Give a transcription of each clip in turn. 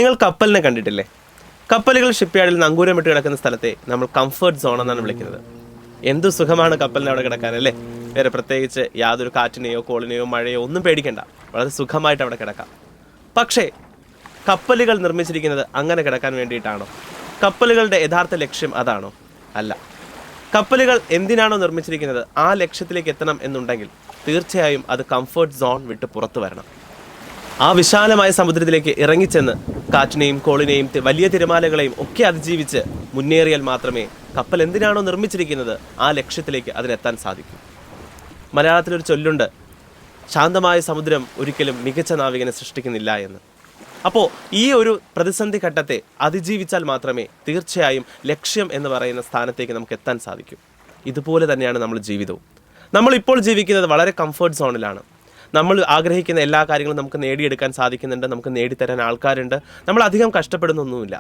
നിങ്ങൾ കപ്പലിനെ കണ്ടിട്ടില്ലേ? കപ്പലുകൾ ഷിപ്പ്യാർഡിൽ നങ്കൂരമിട്ട് കിടക്കുന്ന സ്ഥലത്തെ നമ്മൾ കംഫർട്ട് സോൺ എന്നാണ് വിളിക്കുന്നത്. എന്തു സുഖമാണ് കപ്പലിന് അവിടെ കിടക്കാൻ അല്ലേ? വേറെ പ്രത്യേകിച്ച് യാതൊരു കാറ്റിനെയോ കോളിനെയോ മഴയോ ഒന്നും പേടിക്കണ്ട, വളരെ സുഖമായിട്ട് അവിടെ കിടക്കാം. പക്ഷേ കപ്പലുകൾ നിർമ്മിച്ചിരിക്കുന്നത് അങ്ങനെ കിടക്കാൻ വേണ്ടിയിട്ടാണോ? കപ്പലുകളുടെ യഥാർത്ഥ ലക്ഷ്യം അതാണോ? അല്ല. കപ്പലുകൾ എന്തിനാണോ നിർമ്മിച്ചിരിക്കുന്നത് ആ ലക്ഷ്യത്തിലേക്ക് എത്തണം എന്നുണ്ടെങ്കിൽ തീർച്ചയായും അത് കംഫർട്ട് സോൺ വിട്ട് പുറത്തു വരണം. ആ വിശാലമായ സമുദ്രത്തിലേക്ക് ഇറങ്ങിച്ചെന്ന് കാറ്റിനെയും കോളിനെയും വലിയ തിരമാലകളെയും ഒക്കെ അതിജീവിച്ച് മുന്നേറിയാൽ മാത്രമേ കപ്പൽ എന്തിനാണോ നിർമ്മിച്ചിരിക്കുന്നത് ആ ലക്ഷ്യത്തിലേക്ക് അതിനെത്താൻ സാധിക്കൂ. മലയാളത്തിലൊരു ചൊല്ലുണ്ട്, ശാന്തമായ സമുദ്രം ഒരിക്കലും മികച്ച നാവികനെ സൃഷ്ടിക്കുന്നില്ല എന്ന്. അപ്പോൾ ഈ ഒരു പ്രതിസന്ധി ഘട്ടത്തെ അതിജീവിച്ചാൽ മാത്രമേ തീർച്ചയായും ലക്ഷ്യം എന്ന് പറയുന്ന സ്ഥാനത്തേക്ക് നമുക്ക് എത്താൻ സാധിക്കൂ. ഇതുപോലെ തന്നെയാണ് നമ്മൾ ജീവിതവും. നമ്മളിപ്പോൾ ജീവിക്കുന്നത് വളരെ കംഫർട്ട് സോണിലാണ്. നമ്മൾ ആഗ്രഹിക്കുന്ന എല്ലാ കാര്യങ്ങളും നമുക്ക് നേടിയെടുക്കാൻ സാധിക്കുന്നുണ്ട്, നമുക്ക് നേടിത്തരാൻ ആൾക്കാരുണ്ട്, നമ്മൾ അധികം കഷ്ടപ്പെടുന്നൊന്നുമില്ല.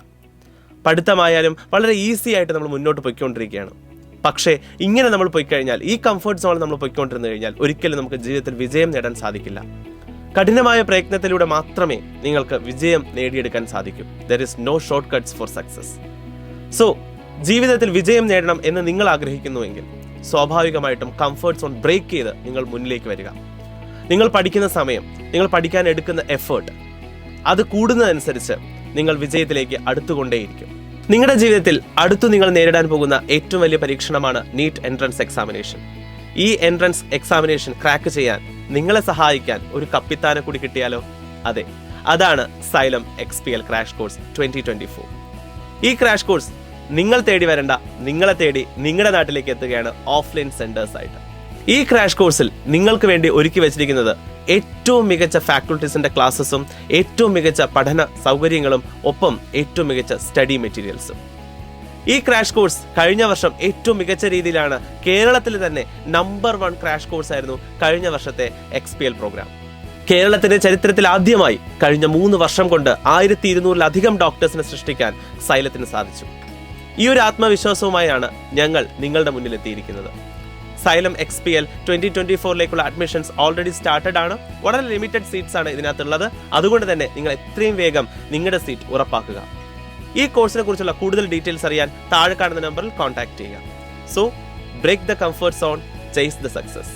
പഠിത്തമായാലും വളരെ ഈസി ആയിട്ട് നമ്മൾ മുന്നോട്ട് പോയിക്കൊണ്ടിരിക്കുകയാണ്. പക്ഷേ ഇങ്ങനെ നമ്മൾ പോയിക്കഴിഞ്ഞാൽ, ഈ കംഫർട്ട് സോണിൽ നമ്മൾ പോയിക്കൊണ്ടിരുന്നു കഴിഞ്ഞാൽ ഒരിക്കലും നമുക്ക് ജീവിതത്തിൽ വിജയം നേടാൻ സാധിക്കില്ല. കഠിനമായ പ്രയത്നത്തിലൂടെ മാത്രമേ നിങ്ങൾക്ക് വിജയം നേടിയെടുക്കാൻ സാധിക്കൂ. There is no shortcuts for success. So ജീവിതത്തിൽ വിജയം നേടണം എന്ന് നിങ്ങൾ ആഗ്രഹിക്കുന്നുവെങ്കിൽ സ്വാഭാവികമായിട്ടും കംഫർട്ട് സോൺ ബ്രേക്ക് ചെയ്ത് നിങ്ങൾ മുന്നിലേക്ക് വരിക. നിങ്ങൾ പഠിക്കുന്ന സമയം, നിങ്ങൾ പഠിക്കാൻ എടുക്കുന്ന എഫേർട്ട് അത് കൂടുന്നതനുസരിച്ച് നിങ്ങൾ വിജയത്തിലേക്ക് അടുത്തുകൊണ്ടേയിരിക്കും. നിങ്ങളുടെ ജീവിതത്തിൽ അടുത്തു നിങ്ങൾ നേരിടാൻ പോകുന്ന ഏറ്റവും വലിയ പരീക്ഷണമാണ് നീറ്റ് എൻട്രൻസ് എക്സാമിനേഷൻ. ഈ എൻട്രൻസ് എക്സാമിനേഷൻ ക്രാക്ക് ചെയ്യാൻ നിങ്ങളെ സഹായിക്കാൻ ഒരു കപ്പിത്താനെ കൂടി കിട്ടിയാലോ? അതെ, അതാണ് സൈലം XPL ക്രാഷ് കോഴ്സ് 2024. ഈ ക്രാഷ് കോഴ്സ് നിങ്ങൾ തേടി വരണ്ട, നിങ്ങളെ തേടി നിങ്ങളുടെ നാട്ടിലേക്ക് എത്തുകയാണ് ഓഫ്ലൈൻ സെന്റേഴ്സ് ആയിട്ട്. ഈ ക്രാഷ് കോഴ്സിൽ നിങ്ങൾക്ക് വേണ്ടി ഒരുക്കി വെച്ചിരിക്കുന്നത് ഏറ്റവും മികച്ച ഫാക്കൽറ്റീസിന്റെ ക്ലാസ്സസും ഏറ്റവും മികച്ച പഠന സൗകര്യങ്ങളും ഒപ്പം ഏറ്റവും മികച്ച സ്റ്റഡി മെറ്റീരിയൽസും. ഈ ക്രാഷ് കോഴ്സ് കഴിഞ്ഞ വർഷം ഏറ്റവും മികച്ച രീതിയിലാണ് കേരളത്തിൽ തന്നെ നമ്പർ 1 ക്രാഷ് കോഴ്സ് ആയിരുന്നു കഴിഞ്ഞ വർഷത്തെ XPL പ്രോഗ്രാം. കേരളത്തിന്റെ ചരിത്രത്തിൽ ആദ്യമായി കഴിഞ്ഞ 3 വർഷം കൊണ്ട് 1200-ലധികം ഡോക്ടേഴ്സിനെ സൃഷ്ടിക്കാൻ സൈലത്തിന് സാധിച്ചു. ഈ ഒരു ആത്മവിശ്വാസവുമായാണ് ഞങ്ങൾ നിങ്ങളുടെ മുന്നിൽ എത്തിയിരിക്കുന്നത്. സൈലം XPL 2024ലേക്കുള്ള അഡ്മിഷൻസ് ഓൾറെഡി സ്റ്റാർട്ടഡ് ആണ്. വളരെ ലിമിറ്റഡ് സീറ്റ്സ് ആണ് ഇതിനകത്തുള്ളത്. അതുകൊണ്ട് തന്നെ നിങ്ങൾ എത്രയും വേഗം നിങ്ങളുടെ സീറ്റ് ഉറപ്പാക്കുക. ഈ കോഴ്സിനെ കുറിച്ചുള്ള കൂടുതൽ ഡീറ്റെയിൽസ് അറിയാൻ താഴെ കാണുന്ന നമ്പറിൽ കോൺടാക്ട് ചെയ്യുക. So break the comfort zone, chase the success.